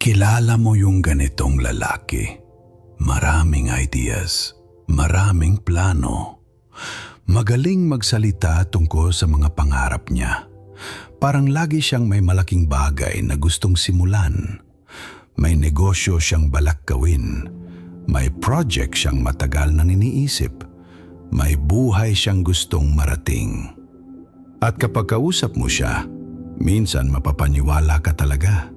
Kilala mo yung ganitong lalaki. Maraming ideas, maraming plano. Magaling magsalita tungkol sa mga pangarap niya. Parang lagi siyang may malaking bagay na gustong simulan. May negosyo siyang balak gawin. May project siyang matagal nang iniisip. May buhay siyang gustong marating. At kapag kausap mo siya, minsan mapapaniwala ka talaga.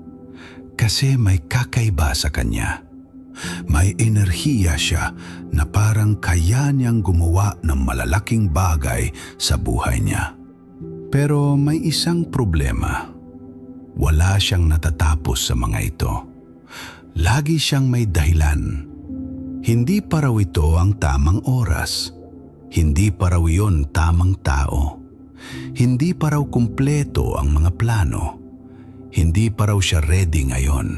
Kasi may kakaiba sa kanya. May enerhiya siya na parang kaya niyang gumawa ng malalaking bagay sa buhay niya. Pero may isang problema. Wala siyang natatapos sa mga ito. Lagi siyang may dahilan. Hindi pa raw ito ang tamang oras. Hindi pa raw iyon tamang tao. Hindi pa raw kumpleto ang mga plano. Hindi pa raw siya ready ngayon.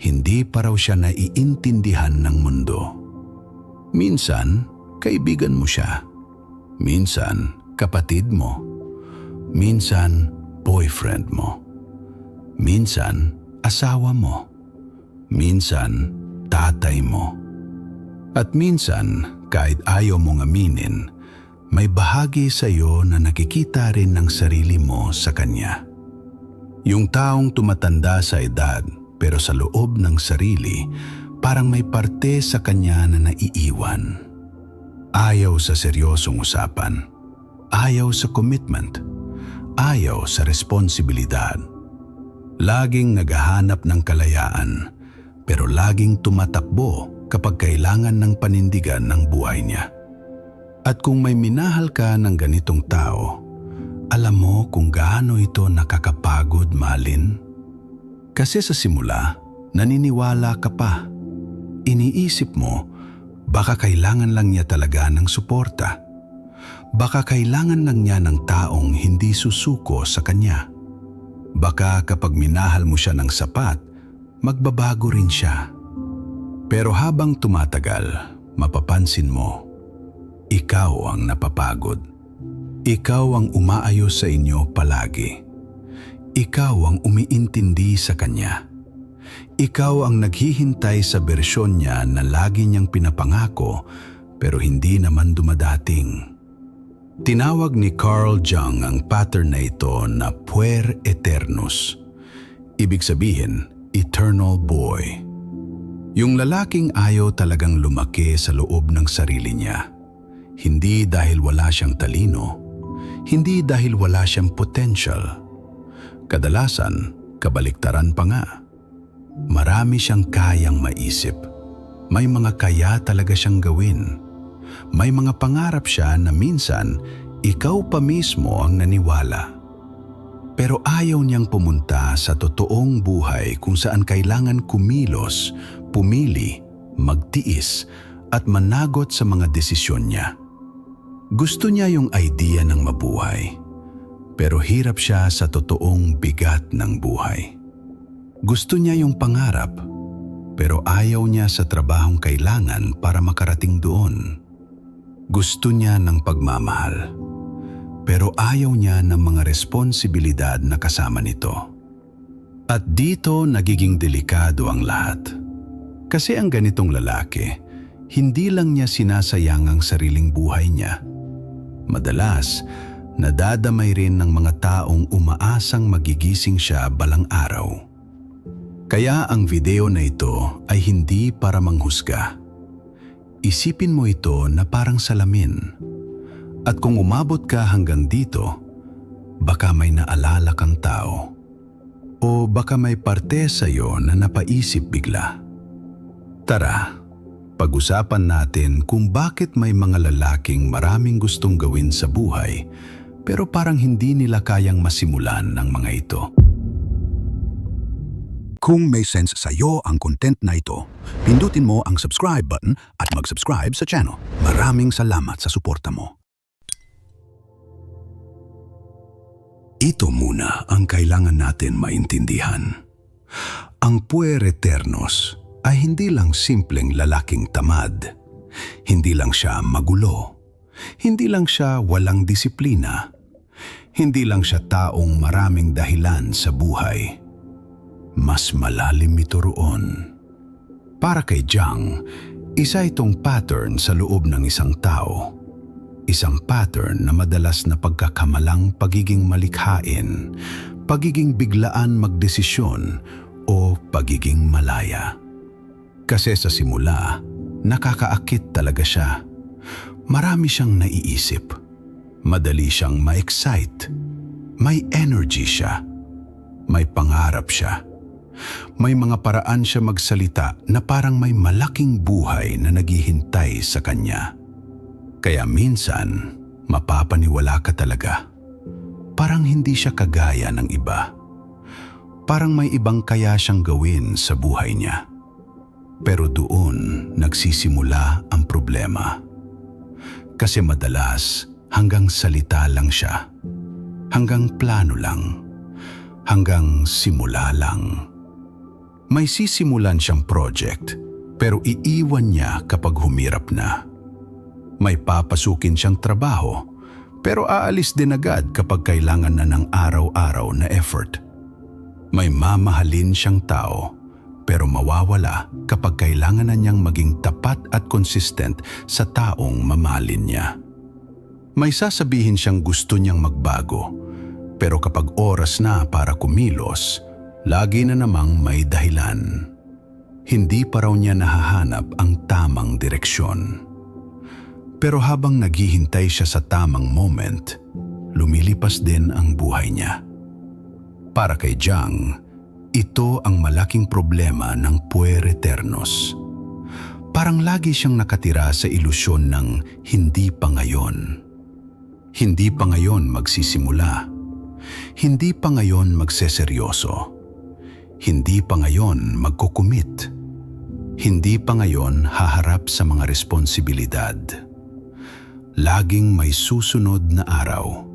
Hindi pa raw siya naiintindihan ng mundo. Minsan, kaibigan mo siya. Minsan, kapatid mo. Minsan, boyfriend mo. Minsan, asawa mo. Minsan, tatay mo. At minsan, kahit ayaw mong aminin, may bahagi sa iyo na nakikita rin ng sarili mo sa kanya. Yung taong tumatanda sa edad pero sa loob ng sarili, parang may parte sa kanya na naiiwan. Ayaw sa seryosong usapan. Ayaw sa commitment. Ayaw sa responsibilidad. Laging naghahanap ng kalayaan, pero laging tumatakbo kapag kailangan ng panindigan ng buhay niya. At kung may minahal ka ng ganitong tao, alam mo kung gaano ito nakakapagod mahalin? Kasi sa simula, naniniwala ka pa. Iniisip mo, baka kailangan lang niya talaga ng suporta. Baka kailangan lang niya ng taong hindi susuko sa kanya. Baka kapag minahal mo siya ng sapat, magbabago rin siya. Pero habang tumatagal, mapapansin mo, ikaw ang napapagod. Ikaw ang umaayos sa inyo palagi. Ikaw ang umiintindi sa kanya. Ikaw ang naghihintay sa bersyon niya na lagi niyang pinapangako pero hindi naman dumadating. Tinawag ni Carl Jung ang pattern na ito na puer aeternus. Ibig sabihin, eternal boy. Yung lalaking ayaw talagang lumaki sa loob ng sarili niya. Hindi dahil wala siyang talino. Hindi dahil wala siyang potential. Kadalasan, kabaliktaran pa nga. Marami siyang kayang maisip. May mga kaya talaga siyang gawin. May mga pangarap siya na minsan, ikaw pa mismo ang naniwala. Pero ayaw niyang pumunta sa totoong buhay kung saan kailangan kumilos, pumili, magtiis, at managot sa mga desisyon niya. Gusto niya yung idea ng mabuhay. Pero hirap siya sa totoong bigat ng buhay. Gusto niya yung pangarap, pero ayaw niya sa trabahong kailangan para makarating doon. Gusto niya ng pagmamahal, pero ayaw niya ng mga responsibilidad na kasama nito. At dito nagiging delikado ang lahat. Kasi ang ganitong lalaki, hindi lang niya sinasayang ang sariling buhay niya. Madalas, nadadamay rin ng mga taong umaasang magigising siya balang araw. Kaya ang video na ito ay hindi para manghusga. Isipin mo ito na parang salamin. At kung umabot ka hanggang dito, baka may naalala kang tao. O baka may parte sa iyo na napaisip bigla. Tara, pag-usapan natin kung bakit may mga lalaking maraming gustong gawin sa buhay pero parang hindi nila kayang masimulan ng mga ito. Kung may sense sa iyo ang content na ito, pindutin mo ang subscribe button at mag-subscribe sa channel. Maraming salamat sa suporta mo. Ito muna ang kailangan natin maintindihan. Ang puer aeternus ay hindi lang simpleng lalaking tamad. Hindi lang siya magulo. Hindi lang siya walang disiplina. Hindi lang siya taong maraming dahilan sa buhay. mas malalim ito roon. Para kay Jiang, isa itong pattern sa loob ng isang tao. Isang pattern na madalas na pagkakamalang pagiging malikhain, pagiging biglaan magdesisyon o pagiging malaya. Kasi sa simula, nakakaakit talaga siya. Marami siyang naiisip. Madali siyang ma-excite. May energy siya. May pangarap siya. May mga paraan siya magsalita na parang may malaking buhay na naghihintay sa kanya. Kaya minsan, mapapaniwala ka talaga. Parang hindi siya kagaya ng iba. Parang may ibang kaya siyang gawin sa buhay niya. Pero doon nagsisimula ang problema. Kasi madalas hanggang salita lang siya. Hanggang plano lang. Hanggang simula lang. May sisimulan siyang project, pero iiwan niya kapag humirap na. May papasukin siyang trabaho, pero aalis din agad kapag kailangan na ng araw-araw na effort. May mamahalin siyang tao, pero mawawala kapag kailangan na niyang maging tapat at consistent sa taong mamahalin niya. May sasabihin siyang gusto niyang magbago, pero kapag oras na para kumilos, lagi na namang may dahilan. Hindi pa raw niya nahahanap ang tamang direksyon. Pero habang naghihintay siya sa tamang moment, lumilipas din ang buhay niya. Para kay Jiang, ito ang malaking problema ng puereternos. Parang lagi siyang nakatira sa ilusyon ng hindi pa ngayon. Hindi pa ngayon magsisimula. Hindi pa ngayon magseseryoso. Hindi pa ngayon magkukumit. Hindi pa ngayon haharap sa mga responsibilidad. Laging may susunod na araw.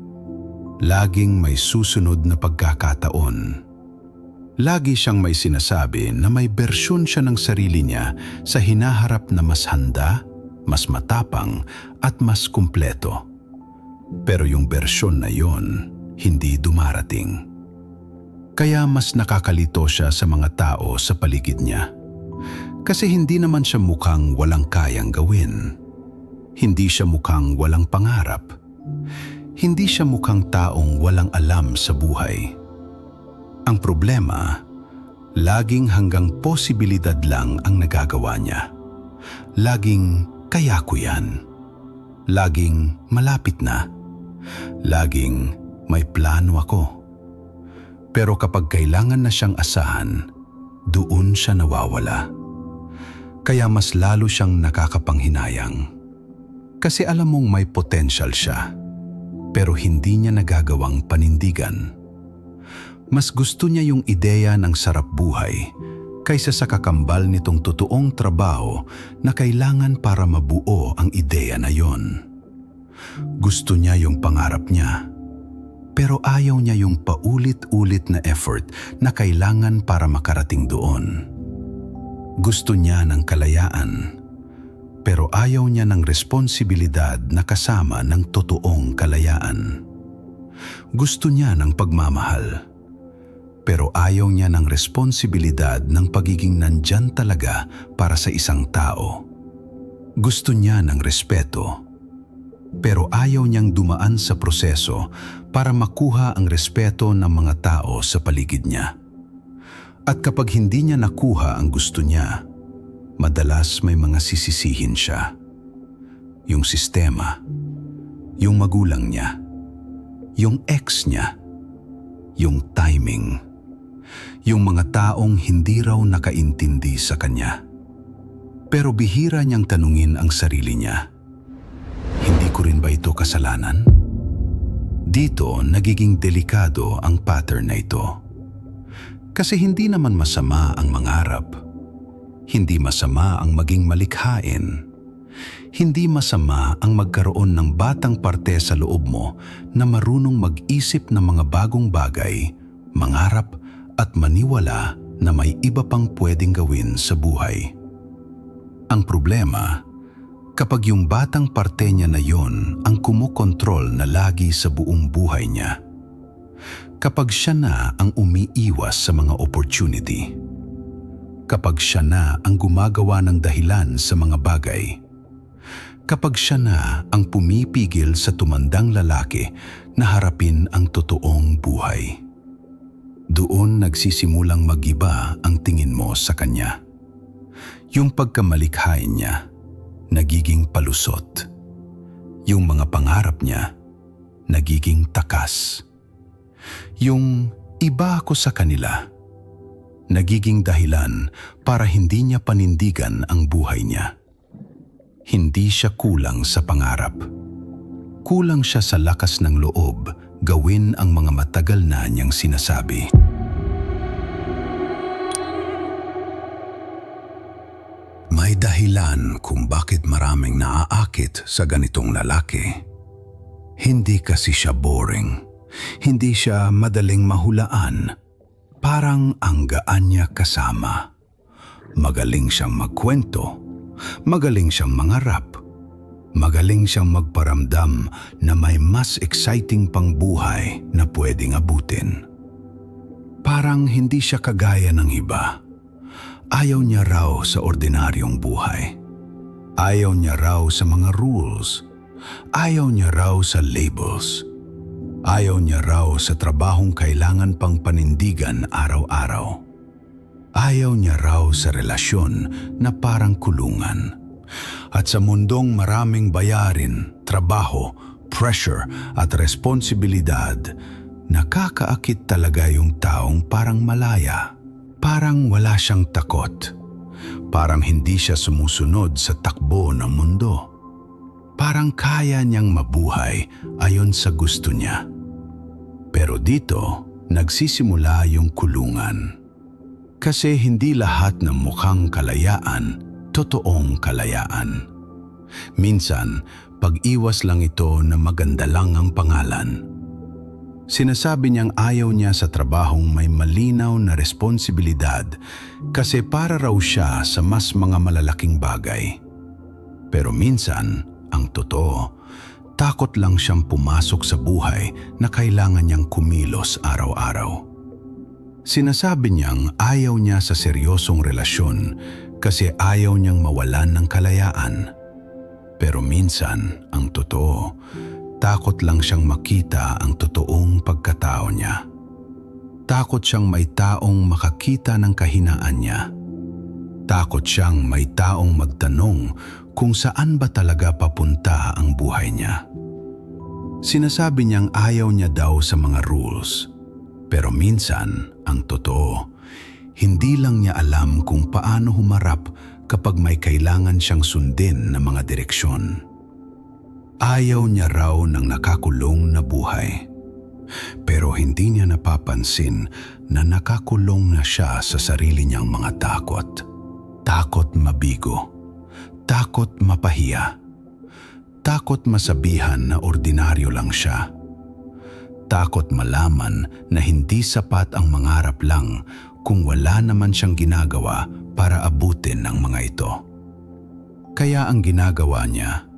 Laging may susunod na pagkakataon. Lagi siyang may sinasabi na may bersyon siya ng sarili niya sa hinaharap na mas handa, mas matapang at mas kumpleto. Pero yung bersyon na yon, hindi dumarating. Kaya mas nakakalito siya sa mga tao sa paligid niya. Kasi hindi naman siya mukhang walang kayang gawin. Hindi siya mukhang walang pangarap. Hindi siya mukhang taong walang alam sa buhay. Ang problema, laging hanggang posibilidad lang ang nagagawa niya. Laging kaya ko yan. Laging malapit na. Laging may plano ako. Pero kapag kailangan na siyang asahan, doon siya nawawala. Kaya mas lalo siyang nakakapanghinayang. Kasi alam mong may potential siya, pero hindi niya nagagawang panindigan. Mas gusto niya yung ideya ng sarap buhay kaysa sa kakambal nitong totoong trabaho na kailangan para mabuo ang ideya na yon. Gusto niya yung pangarap niya. Pero ayaw niya yung paulit-ulit na effort na kailangan para makarating doon. Gusto niya ng kalayaan, pero ayaw niya ng responsibilidad na kasama ng totoong kalayaan. Gusto niya ng pagmamahal, pero ayaw niya ng responsibilidad ng pagiging nandyan talaga para sa isang tao. Gusto niya ng respeto, pero ayaw niyang dumaan sa proseso para makuha ang respeto ng mga tao sa paligid niya. At kapag hindi niya nakuha ang gusto niya, madalas may mga sisisihin siya. Yung sistema, yung magulang niya, yung ex niya, yung timing, yung mga taong hindi raw nakaintindi sa kanya. Pero bihira niyang tanungin ang sarili niya, hindi ko rin ba ito kasalanan? Dito nagiging delikado ang pattern na ito. Kasi hindi naman masama ang mangarap. Hindi masama ang maging malikhain. Hindi masama ang magkaroon ng batang parte sa loob mo na marunong mag-isip ng mga bagong bagay, mangarap at maniwala na may iba pang pwedeng gawin sa buhay. Ang problema, kapag yung batang parte niya na yon ang kumukontrol na lagi sa buong buhay niya. Kapag siya na ang umiiwas sa mga opportunity. Kapag siya na ang gumagawa ng dahilan sa mga bagay. Kapag siya na ang pumipigil sa tumandang lalaki na harapin ang totoong buhay. Doon nagsisimulang mag-iba ang tingin mo sa kanya. Yung pagkamalikhain niya, nagiging palusot. Yung mga pangarap niya, nagiging takas. Yung iba ako sa kanila, nagiging dahilan para hindi niya panindigan ang buhay niya. Hindi siya kulang sa pangarap. Kulang siya sa lakas ng loob gawin ang mga matagal na niyang sinasabi. May dahilan kung bakit maraming naaakit sa ganitong lalaki. Hindi kasi siya boring. Hindi siya madaling mahulaan. Parang ang gaan niya kasama. Magaling siyang magkwento. Magaling siyang mangarap. Magaling siyang magparamdam na may mas exciting pang buhay na pwedeng abutin. Parang hindi siya kagaya ng iba. Ayaw niya raw sa ordinaryong buhay. Ayaw niya raw sa mga rules. Ayaw niya raw sa labels. Ayaw niya raw sa trabahong kailangan pang panindigan araw-araw. Ayaw niya raw sa relasyon na parang kulungan. At sa mundong maraming bayarin, trabaho, pressure at responsibilidad, nakakaakit talaga yung taong parang malaya. Parang wala siyang takot. Parang hindi siya sumusunod sa takbo ng mundo. Parang kaya niyang mabuhay ayon sa gusto niya. Pero dito, nagsisimula yung kulungan. Kasi hindi lahat ng mukhang kalayaan, totoong kalayaan. Minsan, pag-iwas lang ito na maganda lang ang pangalan. Sinasabi niyang ayaw niya sa trabahong may malinaw na responsibilidad kasi para raw siya sa mas mga malalaking bagay. Pero minsan, ang totoo, takot lang siyang pumasok sa buhay na kailangan niyang kumilos araw-araw. Sinasabi niyang ayaw niya sa seryosong relasyon kasi ayaw niyang mawalan ng kalayaan. Pero minsan, ang totoo, takot lang siyang makita ang totoong pagkatao niya. Takot siyang may taong makakita ng kahinaan niya. Takot siyang may taong magtanong kung saan ba talaga papunta ang buhay niya. Sinasabi niyang ayaw niya daw sa mga rules. Pero minsan, ang totoo, hindi lang niya alam kung paano humarap kapag may kailangan siyang sundin na mga direksyon. Ayaw niya raw ng nakakulong na buhay. Pero hindi niya napapansin na nakakulong na siya sa sarili niyang mga takot. Takot mabigo. Takot mapahiya. Takot masabihan na ordinaryo lang siya. Takot malaman na hindi sapat ang mangarap lang kung wala naman siyang ginagawa para abutin ang mga ito. Kaya ang ginagawa niya,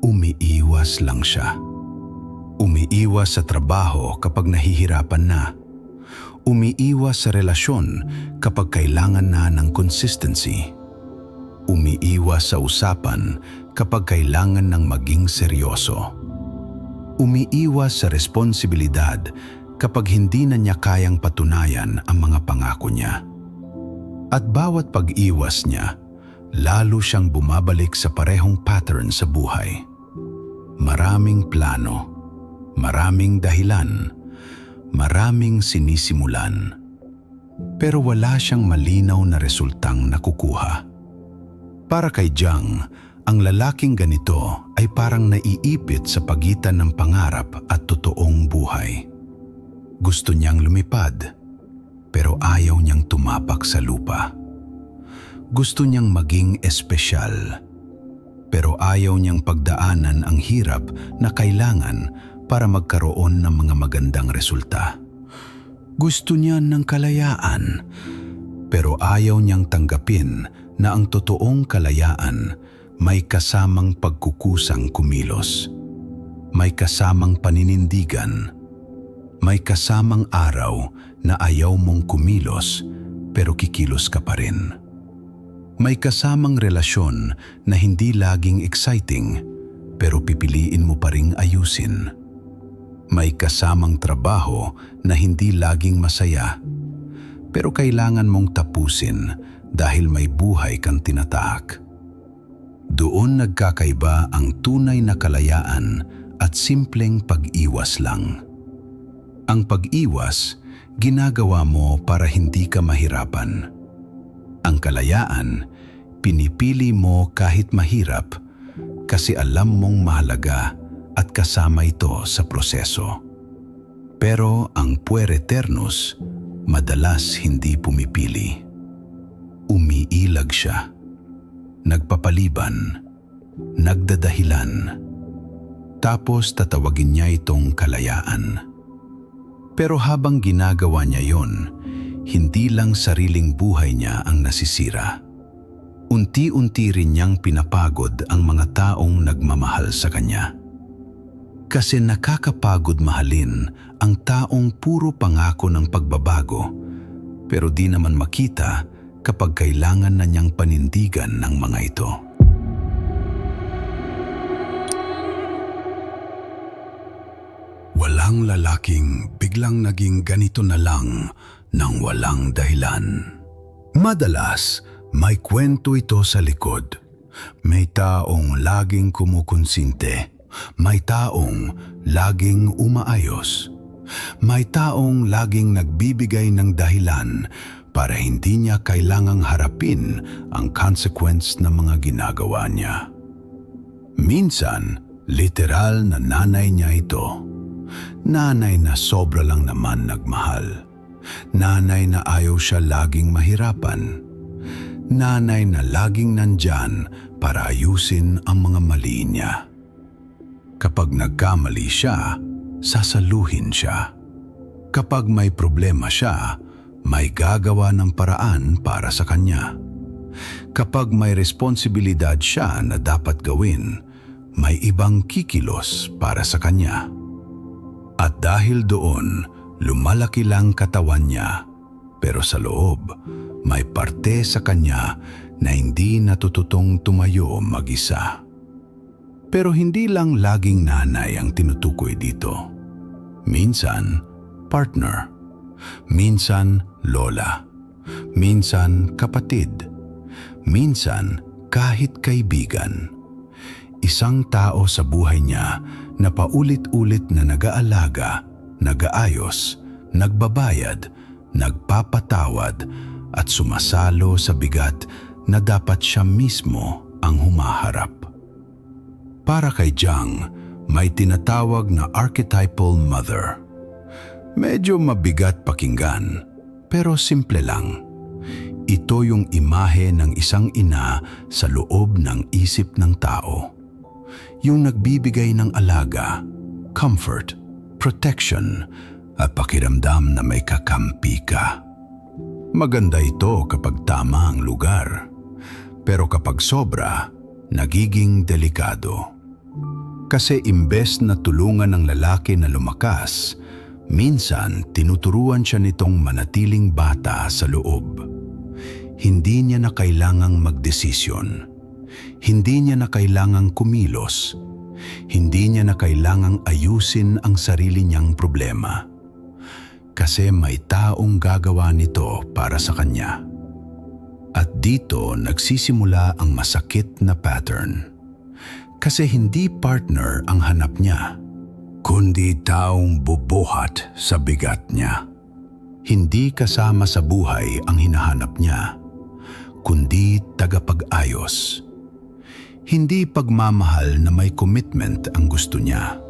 umiiwas lang siya. Umiiwas sa trabaho kapag nahihirapan na. Umiiwas sa relasyon kapag kailangan na ng consistency. Umiiwas sa usapan kapag kailangan ng maging seryoso. Umiiwas sa responsibilidad kapag hindi na niya kayang patunayan ang mga pangako niya. At bawat pag-iwas niya, lalo siyang bumabalik sa parehong pattern sa buhay. Maraming plano, maraming dahilan, maraming sinisimulan. Pero wala siyang malinaw na resultang nakukuha. Para kay Jang, ang lalaking ganito ay parang naiipit sa pagitan ng pangarap at totoong buhay. Gusto niyang lumipad, pero ayaw niyang tumapak sa lupa. Gusto niyang maging espesyal, pero ayaw niyang pagdaanan ang hirap na kailangan para magkaroon ng mga magandang resulta. Gusto niya ng kalayaan, pero ayaw niyang tanggapin na ang totoong kalayaan may kasamang pagkukusang kumilos, may kasamang paninindigan, May kasamang araw na ayaw mong kumilos pero kikilos ka pa rin. May kasamang relasyon na hindi laging exciting pero pipiliin mo pa ring ayusin. May kasamang trabaho na hindi laging masaya pero kailangan mong tapusin dahil may buhay kang tinatahak. Doon nagkakaiba ang tunay na kalayaan at simpleng pag-iwas lang. Ang pag-iwas, ginagawa mo para hindi ka mahirapan. Ang kalayaan, pinipili mo kahit mahirap kasi alam mong mahalaga at kasama ito sa proseso. Pero ang puer-eternus, madalas hindi pumipili. Umiilag siya, nagpapaliban, nagdadahilan. Tapos tatawagin niya itong kalayaan. Pero habang ginagawa niya yon, hindi lang sariling buhay niya ang nasisira. Unti-unti rin niyang pinapagod ang mga taong nagmamahal sa kanya. Kasi nakakapagod mahalin ang taong puro pangako ng pagbabago, pero di naman makita kapag kailangan na niyang panindigan ng mga ito. Walang lalaking biglang naging ganito na lang nang walang dahilan. Madalas, may kwento ito sa likod. May taong laging kumukonsinte. May taong laging umaayos. May taong laging nagbibigay ng dahilan para hindi niya kailangang harapin ang consequence ng mga ginagawa niya. Minsan, literal na nanay niya ito. Nanay na sobra lang naman nagmahal. Nanay na ayaw siya laging mahirapan. Nanay na laging nandyan para ayusin ang mga mali niya. Kapag nagkamali siya, sasaluhin siya. Kapag may problema siya, may gagawa ng paraan para sa kanya. Kapag may responsibilidad siya na dapat gawin, may ibang kikilos para sa kanya. At dahil doon, lumalaki lang katawan niya, pero sa loob, may parte sa kanya na hindi natututong tumayo mag-isa. Pero hindi lang laging nanay ang tinutukoy dito. Minsan, partner. Minsan, lola. Minsan, kapatid. Minsan, kahit kaibigan. Isang tao sa buhay niya na paulit-ulit na nag-aalaga, nag-aayos, nagbabayad, nagpapatawad at sumasalo sa bigat na dapat siya mismo ang humaharap. Para kay Jang, may tinatawag na archetypal mother. Medyo mabigat pakinggan, pero simple lang. Ito yung imahe ng isang ina sa loob ng isip ng tao. Yung nagbibigay ng alaga, comfort, protection, at pakiramdam na may kakampi ka. Maganda ito kapag tama ang lugar, pero kapag sobra, nagiging delikado. Kasi imbes na tulungan ng lalaki na lumakas, minsan tinuturuan siya nitong manatiling bata sa loob. Hindi niya na kailangang magdesisyon. Hindi niya na kailangang kumilos. Hindi niya na kailangang ayusin ang sarili niyang problema. Kasi may taong gagawa nito para sa kanya. At dito nagsisimula ang masakit na pattern. Kasi hindi partner ang hanap niya, kundi taong bubuhat sa bigat niya. Hindi kasama sa buhay ang hinahanap niya, kundi tagapag-ayos. Hindi pagmamahal na may commitment ang gusto niya.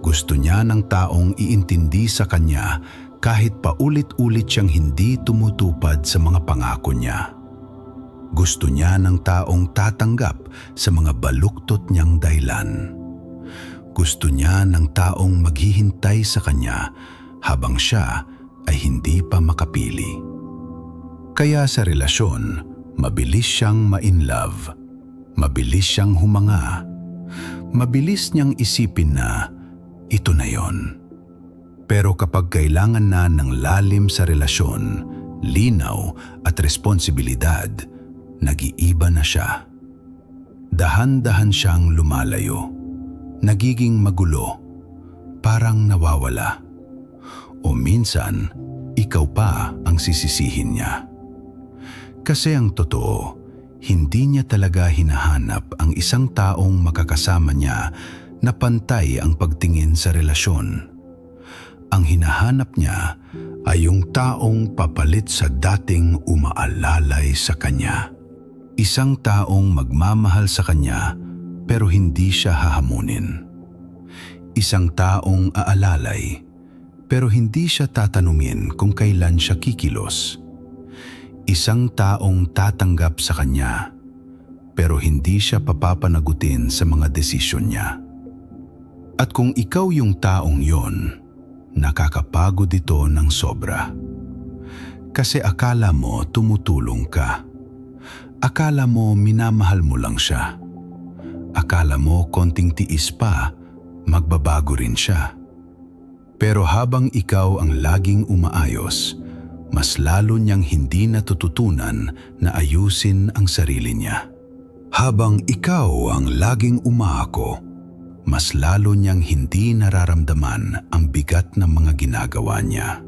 Gusto niya ng taong iintindi sa kanya kahit paulit-ulit siyang hindi tumutupad sa mga pangako niya. Gusto niya ng taong tatanggap sa mga baluktot niyang dahilan. Gusto niya ng taong maghihintay sa kanya habang siya ay hindi pa makapili. Kaya sa relasyon, mabilis siyang ma-in-love. Mabilis siyang humanga. Mabilis niyang isipin na ito na yon. Pero kapag kailangan na ng lalim sa relasyon, linaw at responsibilidad, nag-iiba na siya. Dahan-dahan siyang lumalayo, nagiging magulo, parang nawawala. O minsan, ikaw pa ang sisisihin niya. Kasi ang totoo, hindi niya talaga hinahanap ang isang taong makakasama niya na pantay ang pagtingin sa relasyon. Ang hinahanap niya ay yung taong papalit sa dating umaalalay sa kanya. Isang taong magmamahal sa kanya pero hindi siya hahamunin. Isang taong aalalay pero hindi siya tatanungin kung kailan siya kikilos. Isang taong tatanggap sa kanya pero hindi siya papapanagutin sa mga desisyon niya. At kung ikaw yung taong yon, nakakapagod ito ng sobra. Kasi akala mo tumutulong ka. Akala mo minamahal mo lang siya. Akala mo konting tiis pa, magbabago rin siya. Pero habang ikaw ang laging umaayos, mas lalo niyang hindi natututunan na ayusin ang sarili niya. Habang ikaw ang laging umaako, mas lalo niyang hindi nararamdaman ang bigat ng mga ginagawa niya.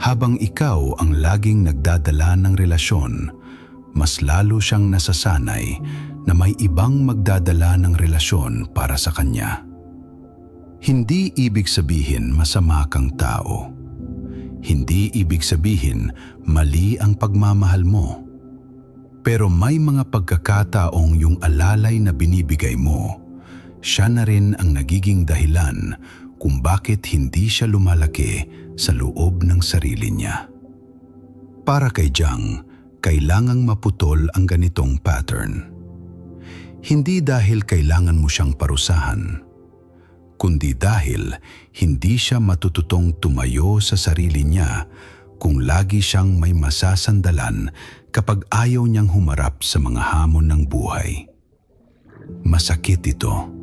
Habang ikaw ang laging nagdadala ng relasyon, mas lalo siyang nasasanay na may ibang magdadala ng relasyon para sa kanya. Hindi ibig sabihin masama kang tao. Hindi ibig sabihin mali ang pagmamahal mo. Pero may mga pagkakataong yung alalay na binibigay mo, siya na rin ang nagiging dahilan kung bakit hindi siya lumalaki sa loob ng sarili niya. Para kay Jang, kailangang maputol ang ganitong pattern. Hindi dahil kailangan mo siyang parusahan, kundi dahil hindi siya matututong tumayo sa sarili niya kung lagi siyang may masasandalan kapag ayaw niyang humarap sa mga hamon ng buhay. Masakit ito.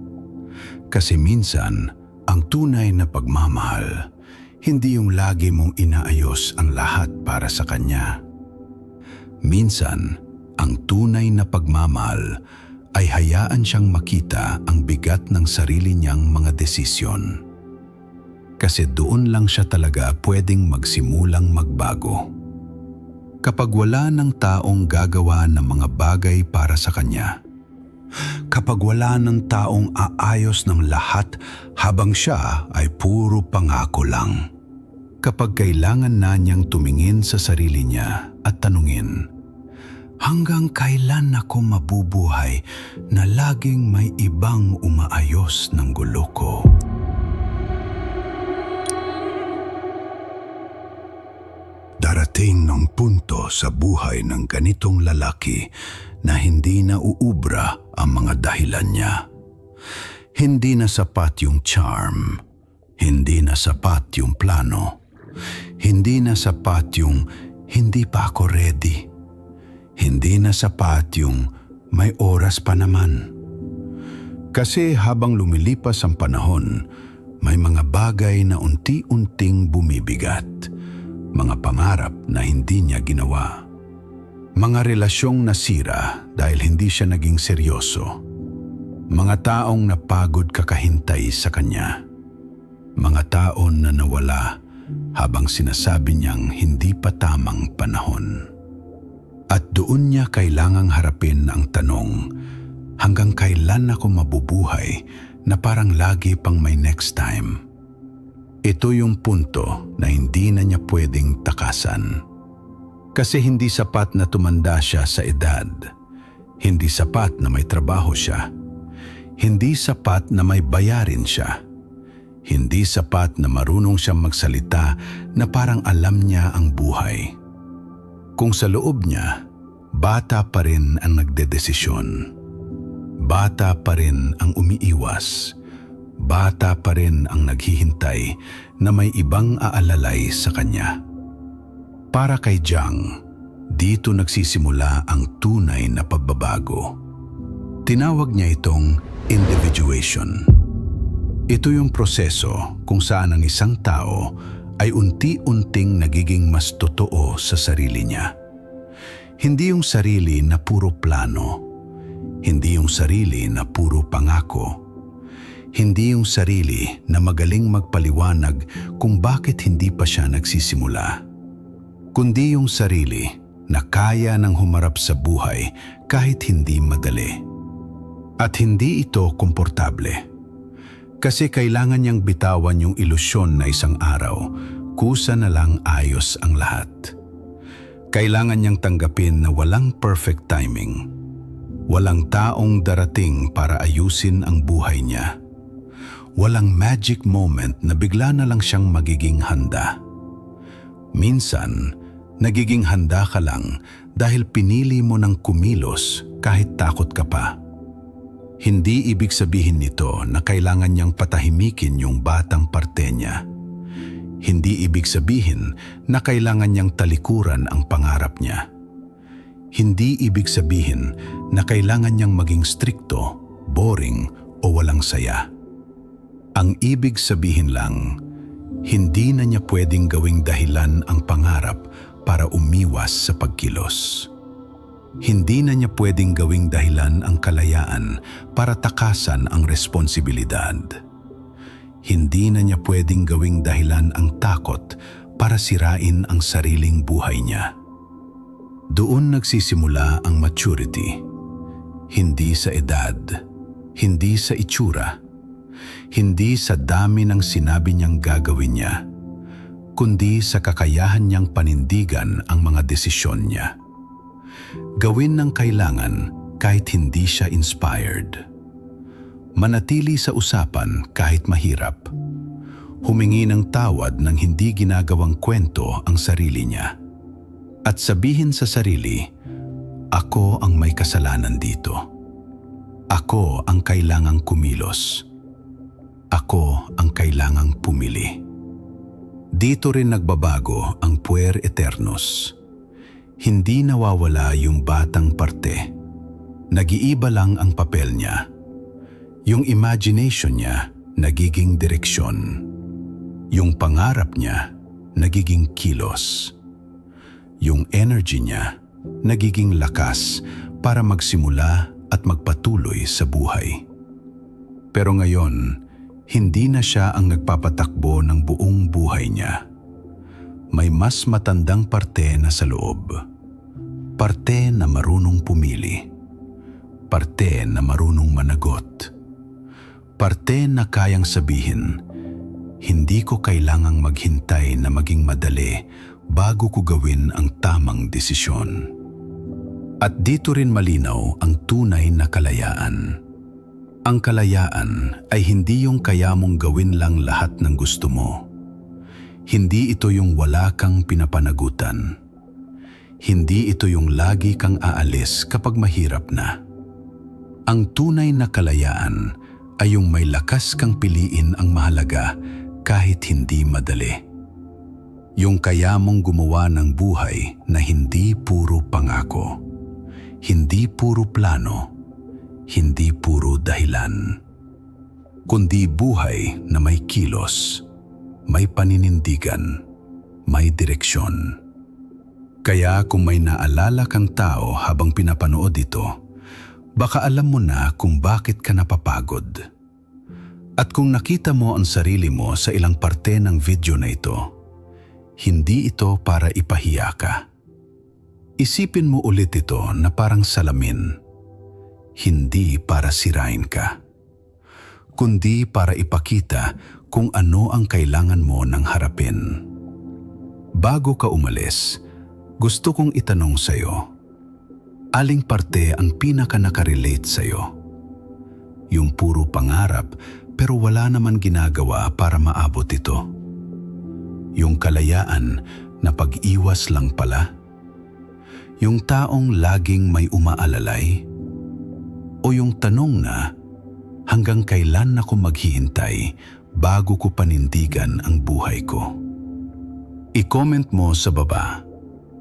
Kasi minsan, ang tunay na pagmamahal, hindi yung lagi mong inaayos ang lahat para sa kanya. Minsan, ang tunay na pagmamahal ay hayaan siyang makita ang bigat ng sarili niyang mga desisyon. Kasi doon lang siya talaga pwedeng magsimulang magbago. Kapag wala ng taong gagawa ng mga bagay para sa kanya, kapag wala ng taong aayos ng lahat habang siya ay puro pangako lang, kapag kailangan na niyang tumingin sa sarili niya at tanungin, hanggang kailan ako mabubuhay na laging may ibang umaayos ng gulo ko? Darating ng punto sa buhay ng ganitong lalaki na hindi na uubra ang mga dahilan niya. Hindi na sapat yung charm. Hindi na sapat yung plano. Hindi na sapat yung hindi pa ako ready. Hindi na sapat yung may oras pa naman. Kasi habang lumilipas ang panahon, may mga bagay na unti-unting bumibigat. Mga pangarap na hindi niya ginawa. Mga relasyong nasira dahil hindi siya naging seryoso. Mga taong napagod kakahintay sa kanya. Mga taon na nawala habang sinasabi niyang hindi pa tamang panahon. At doon niya kailangang harapin ang tanong, hanggang kailan ako mabubuhay na parang lagi pang may next time? Ito yung punto na hindi na niya pwedeng takasan. Kasi hindi sapat na tumanda siya sa edad. Hindi sapat na may trabaho siya. Hindi sapat na may bayarin siya. Hindi sapat na marunong siyang magsalita na parang alam niya ang buhay. Kung sa loob niya, bata pa rin ang nagdedesisyon. Bata pa rin ang umiiwas. Bata pa rin ang naghihintay na may ibang aalalay sa kanya. Para kay Jang, dito nagsisimula ang tunay na pagbabago. Tinawag niya itong individuation. Ito yung proseso kung saan ang isang tao ay unti-unting nagiging mas totoo sa sarili niya. Hindi yung sarili na puro plano. Hindi yung sarili na puro pangako. Hindi yung sarili na magaling magpaliwanag kung bakit hindi pa siya nagsisimula. Kundi yung sarili na kaya nang humarap sa buhay kahit hindi madali. At hindi ito komportable. Kasi kailangan niyang bitawan yung ilusyon na isang araw, kusa na lang ayos ang lahat. Kailangan niyang tanggapin na walang perfect timing. Walang taong darating para ayusin ang buhay niya. Walang magic moment na bigla na lang siyang magiging handa. Minsan, nagiging handa ka lang dahil pinili mo ng kumilos kahit takot ka pa. Hindi ibig sabihin nito na kailangan niyang patahimikin yung batang parte niya. Hindi ibig sabihin na kailangan niyang talikuran ang pangarap niya. Hindi ibig sabihin na kailangan niyang maging strikto, boring o walang saya. Ang ibig sabihin lang, hindi na niya pwedeng gawing dahilan ang pangarap para umiwas sa pagkilos. Hindi na niya pwedeng gawing dahilan ang kalayaan para takasan ang responsibilidad. Hindi na niya pwedeng gawing dahilan ang takot para sirain ang sariling buhay niya. Doon nagsisimula ang maturity. Hindi sa edad, hindi sa itsura, hindi sa dami ng sinabi niyang gagawin niya, kundi sa kakayahan niyang panindigan ang mga desisyon niya. Gawin ng kailangan kahit hindi siya inspired. Manatili sa usapan kahit mahirap. Humingi ng tawad nang hindi ginagawang kwento ang sarili niya. At sabihin sa sarili, ako ang may kasalanan dito. Ako ang kailangang kumilos. Ako ang kailangang pumili. Dito rin nagbabago ang puer eternos. Hindi nawawala yung batang parte. Nag-iiba lang ang papel niya. Yung imagination niya nagiging direksyon. Yung pangarap niya nagiging kilos. Yung energy niya nagiging lakas para magsimula at magpatuloy sa buhay. Pero ngayon, hindi na siya ang nagpapatakbo ng buong buhay niya. May mas matandang parte na sa loob. Parte na marunong pumili. Parte na marunong managot. Parte na kayang sabihin, hindi ko kailangang maghintay na maging madali bago ko gawin ang tamang desisyon. At dito rin malinaw ang tunay na kalayaan. Ang kalayaan ay hindi yung kaya mong gawin lang lahat ng gusto mo. Hindi ito yung wala kang pinapanagutan. Hindi ito yung lagi kang aalis kapag mahirap na. Ang tunay na kalayaan ay yung may lakas kang piliin ang mahalaga kahit hindi madali. Yung kaya mong gumawa ng buhay na hindi puro pangako, hindi puro plano, hindi puro dahilan, kundi buhay na may kilos, may paninindigan, may direksyon. Kaya kung may naalala kang tao habang pinapanood ito, baka alam mo na kung bakit ka napapagod. At kung nakita mo ang sarili mo sa ilang parte ng video na ito, hindi ito para ipahiya ka. Isipin mo ulit ito na parang salamin, hindi para sirain ka, kundi para ipakita kung ano ang kailangan mo ng harapin. Bago ka umalis, gusto kong itanong sa'yo, aling parte ang pinaka nakarelate sa'yo? Yung puro pangarap pero wala naman ginagawa para maabot ito? Yung kalayaan na pag-iwas lang pala? Yung taong laging may umaalalay? O yung tanong na, hanggang kailan ako maghihintay bago ko panindigan ang buhay ko? I-comment mo sa baba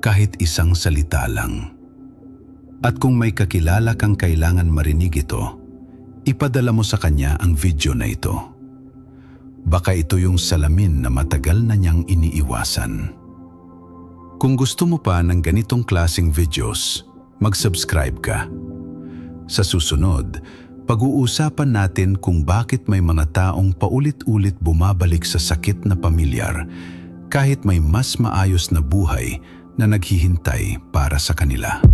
kahit isang salita lang. At kung may kakilala kang kailangan marinig ito, ipadala mo sa kanya ang video na ito. Baka ito yung salamin na matagal na niyang iniiwasan. Kung gusto mo pa ng ganitong klaseng videos, mag-subscribe ka. Sa susunod, pag-uusapan natin kung bakit may mga taong paulit-ulit bumabalik sa sakit na pamilyar kahit may mas maayos na buhay na naghihintay para sa kanila.